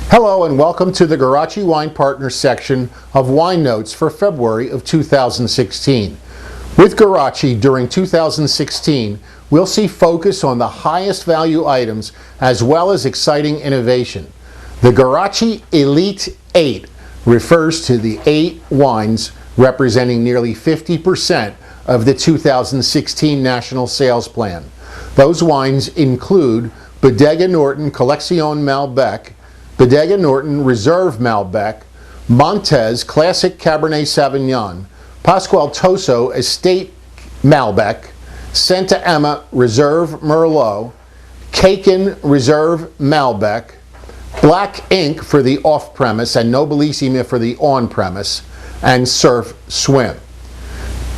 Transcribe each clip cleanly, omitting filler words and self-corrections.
Hello and welcome to the Guarachi Wine Partners section of Wine Notes for February of 2016. With Guarachi during 2016, we'll see focus on the highest value items as well as exciting innovation. The Guarachi Elite 8 refers to the 8 wines representing nearly 50% of the 2016 national sales plan. Those wines include Bodega Norton Collection Malbec, Bodega Norton Reserve Malbec, Montez Classic Cabernet Sauvignon, Pascual Toso Estate Malbec, Santa Emma Reserve Merlot, Caken Reserve Malbec, Black Ink for the off-premise and Nobilissima for the on-premise, and Surf Swim.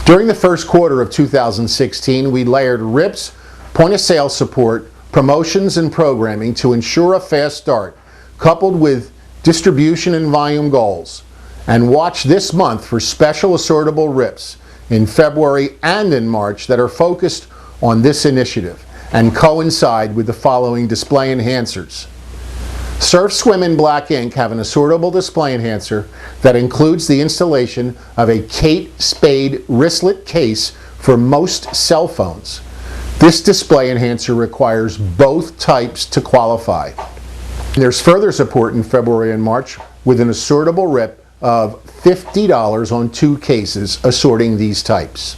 During the first quarter of 2016, we layered RIPS, point-of-sale support, promotions, and programming to ensure a fast start, coupled with distribution and volume goals. And watch this month for special assortable RIPS in February and in March that are focused on this initiative and coincide with the following display enhancers. Surf Swim and Black Ink have an assortable display enhancer that includes the installation of a Kate Spade wristlet case for most cell phones. This display enhancer requires both types to qualify. There's further support in February and March with an assortable RIP of $50 on 2 cases assorting these types.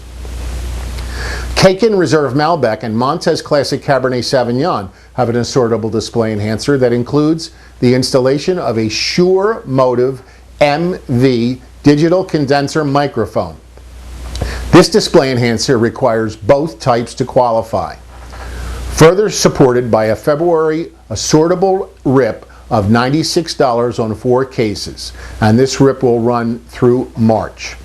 Caken Reserve Malbec and Montez Classic Cabernet Sauvignon have an assortable display enhancer that includes the installation of a Shure Motive MV digital condenser microphone. This display enhancer requires both types to qualify. Further supported by a February assortable RIP of $96 on 4 cases, and this RIP will run through March.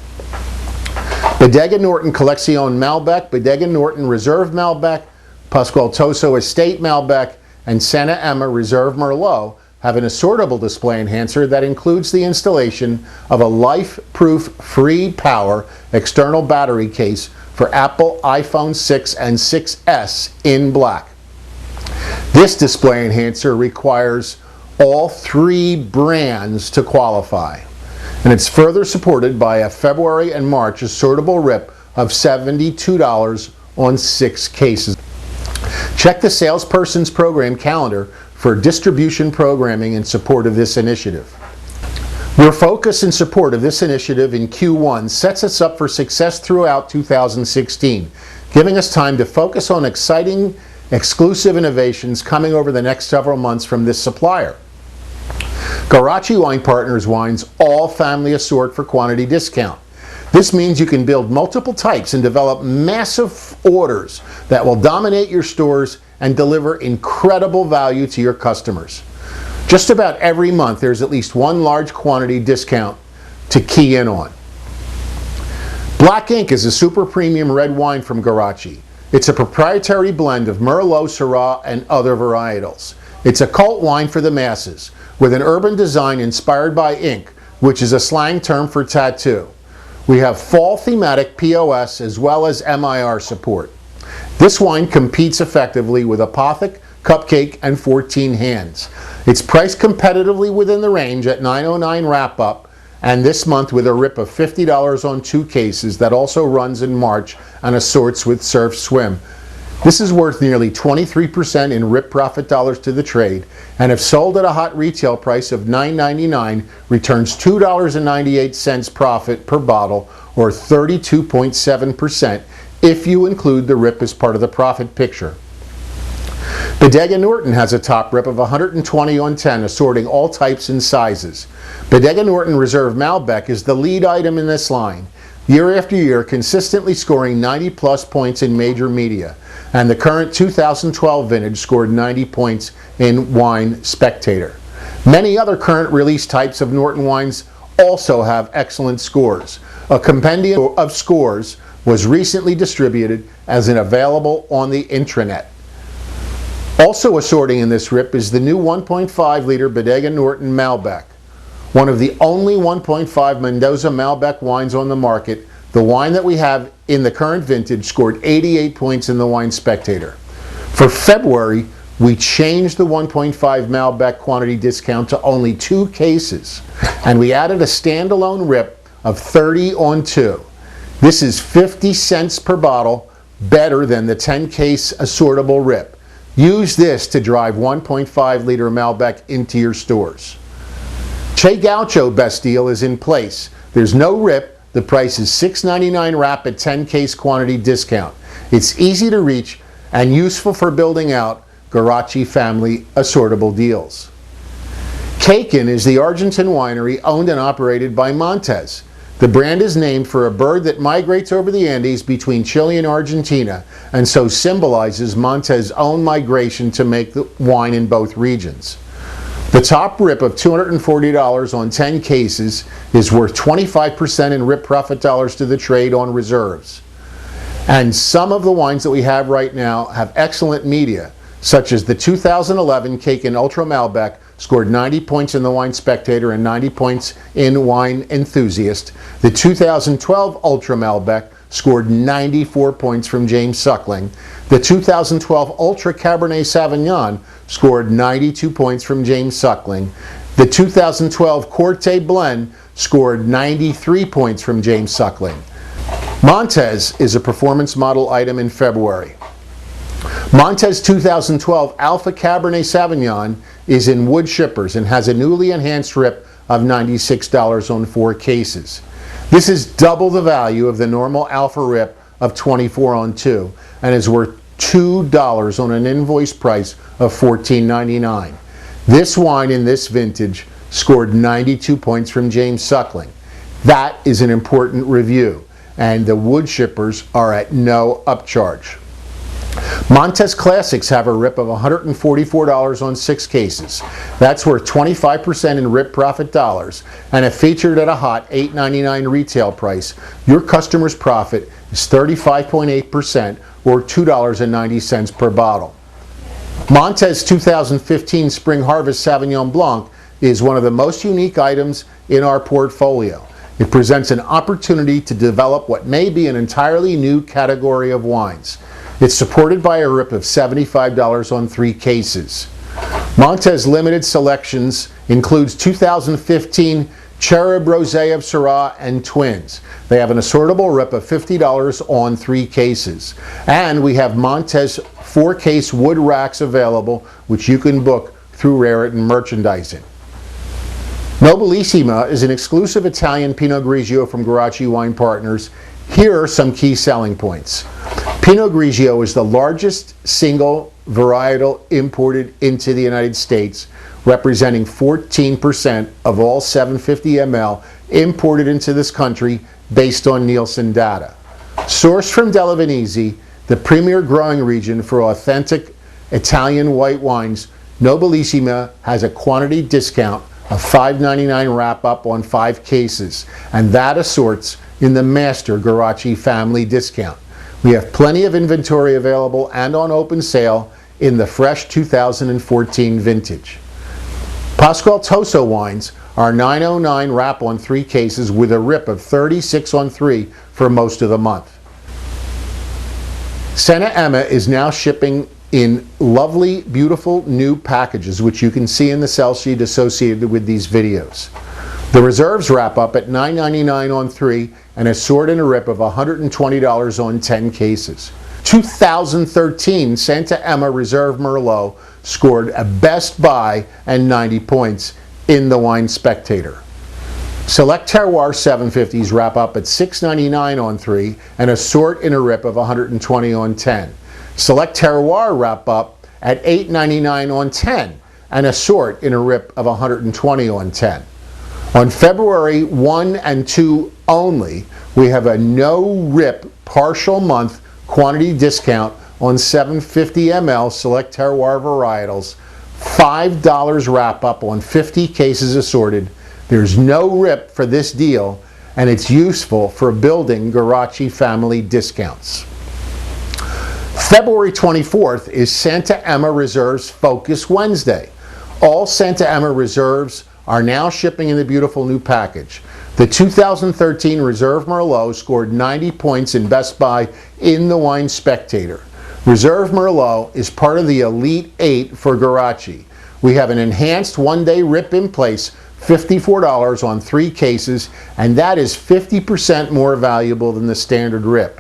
Bodega Norton Collection Malbec, Bodega Norton Reserve Malbec, Pascual Toso Estate Malbec, and Santa Emma Reserve Merlot have an assortable display enhancer that includes the installation of a life-proof free power external battery case for Apple iPhone 6 and 6S in black. This display enhancer requires all 3 brands to qualify, and it's further supported by a February and March assortable RIP of $72 on 6 cases. Check the salesperson's program calendar for distribution programming in support of this initiative. Your focus and support of this initiative in Q1 sets us up for success throughout 2016, giving us time to focus on exciting, exclusive innovations coming over the next several months from this supplier. Guarachi Wine Partners wines all family assort for quantity discount. This means you can build multiple types and develop massive orders that will dominate your stores and deliver incredible value to your customers. Just about every month there's at least one large quantity discount to key in on. Black Ink is a super premium red wine from Guarachi. It's a proprietary blend of Merlot, Syrah, and other varietals. It's a cult wine for the masses, with an urban design inspired by ink, which is a slang term for tattoo. We have fall thematic POS as well as MIR support. This wine competes effectively with Apothic, Cupcake, and 14 Hands. It's priced competitively within the range at $9.09 wrap-up, and this month with a RIP of $50 on 2 cases that also runs in March and assorts with Surf Swim. This is worth nearly 23% in RIP profit dollars to the trade, and if sold at a hot retail price of $9.99, returns $2.98 profit per bottle, or 32.7% if you include the RIP as part of the profit picture. Bodega Norton has a top RIP of 120 on 10, assorting all types and sizes. Bodega Norton Reserve Malbec is the lead item in this line, year after year consistently scoring 90+ points in major media, and the current 2012 vintage scored 90 points in Wine Spectator. Many other current release types of Norton wines also have excellent scores. A compendium of scores was recently distributed as an available on the intranet. Also assorting in this RIP is the new 1.5 liter Bodega Norton Malbec. One of the only 1.5 Mendoza Malbec wines on the market, the wine that we have in the current vintage scored 88 points in the Wine Spectator. For February, we changed the 1.5 Malbec quantity discount to only 2 cases, and we added a standalone rip of 30 on 2. This is 50 cents per bottle, better than the 10-case assortable rip. Use this to drive 1.5 liter Malbec into your stores. Che Gaucho Best Deal is in place. There's no rip. The price is $6.99 wrap at 10-case quantity discount. It's easy to reach and useful for building out Guarachi family assortable deals. Caken is the Argentine winery owned and operated by Montes. The brand is named for a bird that migrates over the Andes between Chile and Argentina, and so symbolizes Montes' own migration to make the wine in both regions. The top rip of $240 on 10 cases is worth 25% in rip profit dollars to the trade on reserves. And some of the wines that we have right now have excellent media, such as the 2011 Caken Ultra Malbec scored 90 points in the Wine Spectator and 90 points in Wine Enthusiast. The 2012 Ultra Malbec scored 94 points from James Suckling. The 2012 Ultra Cabernet Sauvignon scored 92 points from James Suckling. The 2012 Corte Blend scored 93 points from James Suckling. Montes is a performance model item in February. Montes 2012 Alpha Cabernet Sauvignon is in wood shippers and has a newly enhanced rip of $96 on 4 cases. This is double the value of the normal Alpha rip of $24 on 2 and is worth $2 on an invoice price of $14.99. This wine in this vintage scored 92 points from James Suckling. That is an important review, and the wood shippers are at no upcharge. Montes Classics have a rip of $144 on 6 cases. That's worth 25% in rip profit dollars, and if featured at a hot $8.99 retail price, your customer's profit is 35.8% or $2.90 per bottle. Montes 2015 Spring Harvest Sauvignon Blanc is one of the most unique items in our portfolio. It presents an opportunity to develop what may be an entirely new category of wines. It's supported by a rip of $75 on 3 cases. Montes limited selections includes 2015 Cherub Rosé of Syrah and Twins. They have an assortable rip of $50 on 3 cases. And we have Montes 4-case wood racks available, which you can book through Raritan Merchandising. Nobilissima is an exclusive Italian Pinot Grigio from Guarachi Wine Partners. Here are some key selling points. Pinot Grigio is the largest single varietal imported into the United States, representing 14% of all 750 ml imported into this country based on Nielsen data. Sourced from Della Venezia, the premier growing region for authentic Italian white wines, Nobilissima has a quantity discount of $5.99 wrap-up on 5 cases, and that assorts in the master Guarachi family discount. We have plenty of inventory available and on open sale in the fresh 2014 vintage. Pascual Toso wines are $9.09 wrap on 3 cases with a rip of 36 on 3 for most of the month. Santa Emma is now shipping in lovely, beautiful new packages, which you can see in the sell sheet associated with these videos. The reserves wrap up at $9.99 on 3 and assort in a rip of $120 on 10 cases. 2013 Santa Emma Reserve Merlot scored a Best Buy and 90 points in the Wine Spectator. Select Terroir 750s wrap up at $6.99 on 3 and assort in a rip of $120 on 10. Select Terroir wrap up at $8.99 on 10 and assort in a rip of $120 on 10. On February 1 and 2 only, we have a no-rip partial month quantity discount on 750 ml Select Terroir varietals, $5 wrap-up on 50 cases assorted. There's no rip for this deal, and it's useful for building Guarachi family discounts. February 24th is Santa Emma Reserves Focus Wednesday. All Santa Emma Reserves are now shipping in the beautiful new package. The 2013 Reserve Merlot scored 90 points in Best Buy in the Wine Spectator. Reserve Merlot is part of the Elite 8 for Guarachi. We have an enhanced one-day rip in place, $54 on 3 cases, and that is 50% more valuable than the standard rip.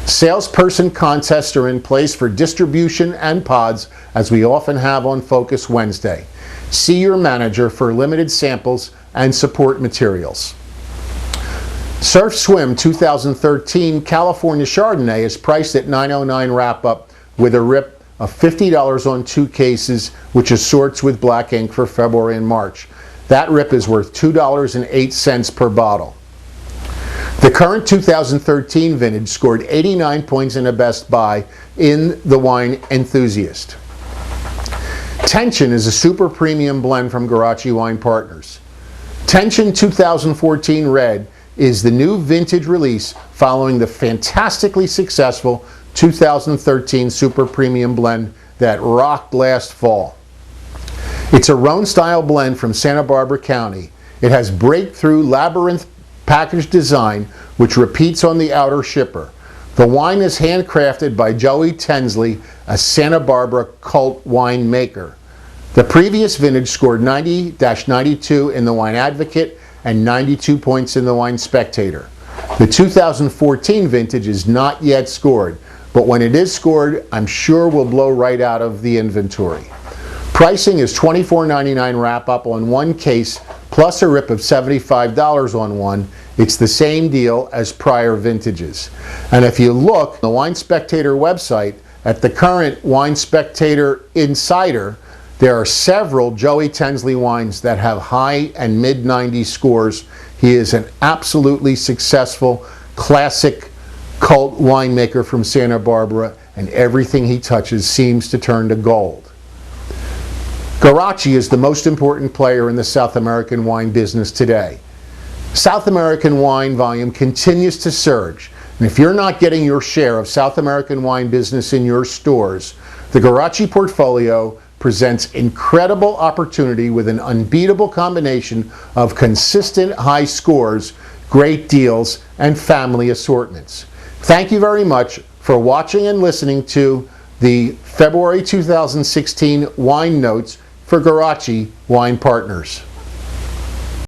Salesperson contests are in place for distribution and pods, as we often have on Focus Wednesday. See your manager for limited samples and support materials. Surf Swim 2013 California Chardonnay is priced at $9.09 wrap-up with a rip of $50 on 2 cases, which assorts with black ink for February and March. That rip is worth $2.08 per bottle. The current 2013 vintage scored 89 points in a Best Buy in the Wine Enthusiast. Tension is a super premium blend from Guarachi Wine Partners. Tension 2014 Red is the new vintage release following the fantastically successful 2013 super premium blend that rocked last fall. It's a Rhone-style blend from Santa Barbara County. It has breakthrough labyrinth package design which repeats on the outer shipper. The wine is handcrafted by Joey Tensley, a Santa Barbara cult winemaker. The previous vintage scored 90-92 in the Wine Advocate and 92 points in the Wine Spectator. The 2014 vintage is not yet scored, but when it is scored, I'm sure will blow right out of the inventory. Pricing is $24.99 wrap-up on 1 case, plus a rip of $75 on 1. It's the same deal as prior vintages. And if you look on the Wine Spectator website at the current Wine Spectator Insider, there are several Joey Tensley wines that have high and mid-90 scores. He is an absolutely successful, classic cult winemaker from Santa Barbara, and everything he touches seems to turn to gold. Guarachi is the most important player in the South American wine business today. South American wine volume continues to surge, and if you're not getting your share of South American wine business in your stores, the Guarachi portfolio presents incredible opportunity with an unbeatable combination of consistent high scores, great deals, and family assortments. Thank you very much for watching and listening to the February 2016 Wine Notes for Guarachi Wine Partners.